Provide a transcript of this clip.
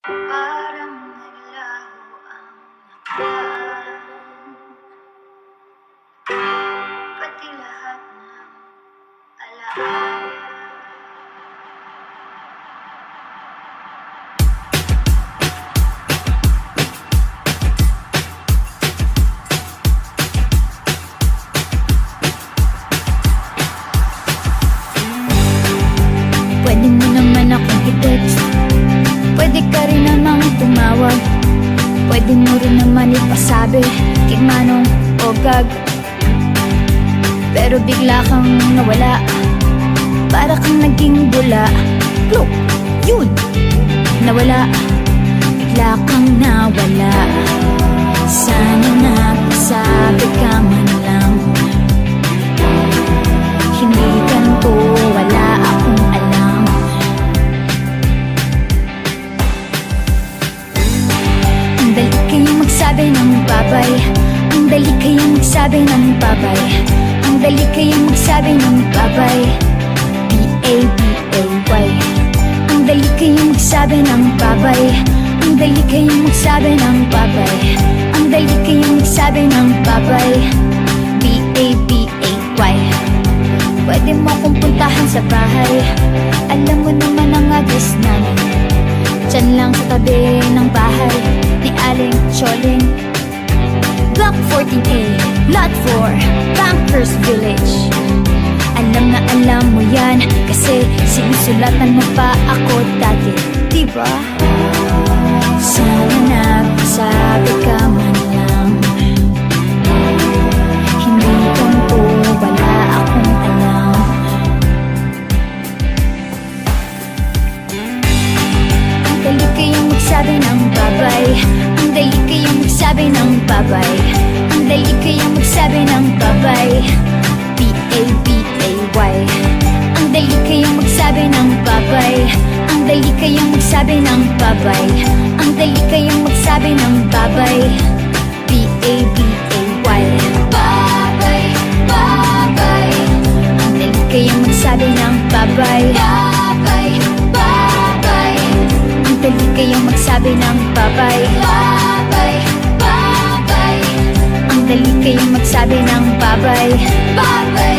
Parang naglaho ang nakaraan, pati lahat ng alaala. Pwede mo naman akong i-text, pwede ka rin namang tumawag, pwede mo rin naman ipasabi kay Manong o Gag. Pero bigla kang nawala, para kang naging bula. Look, yun, nawala, bigla kang nawala. Sana nagsabi ka man lang, hindi ganito, wala akong alam. Ang dali kayong magsabi ng babay, ang dali kayong magsabi ng babay, ang dali kayong magsabi ng babay. B-A-B-A-Y. Ang dali kayong magsabi ng babay, ang dali kayong magsabi ng babay, ang dali kayong magsabi ng babay. B-A-B-A-Y. Pwede mo akong puntahan sa bahay, alam mo naman ang address namin, dyan lang sa tabi ng bahay ni Aling Choling. Block 14A, Lot 4, Bankers Village. Alam na alam mo yan, kasi sinusulatan mo pa ako dati, diba? Sana nagsabi ka man lang, hindi ganito, wala akong alam. Ang dali kayong magsabi ng babay, ang dali kayong magsabi ng babay, ang dali kayong magsabi ng babay. B-A-B-A-Y. Ang dali kayong magsabi ng babay, ang dali kayong magsabi ng babay, ang dali kayong magsabi ng babay. B-A-B-A-Y. Babay, babay. Ang dali kayong magsabi ng babay, babay, babay. Ang dali kayong magsabi ng babay, babay, babay. Ang dali kayong magsabi ng babay, babay.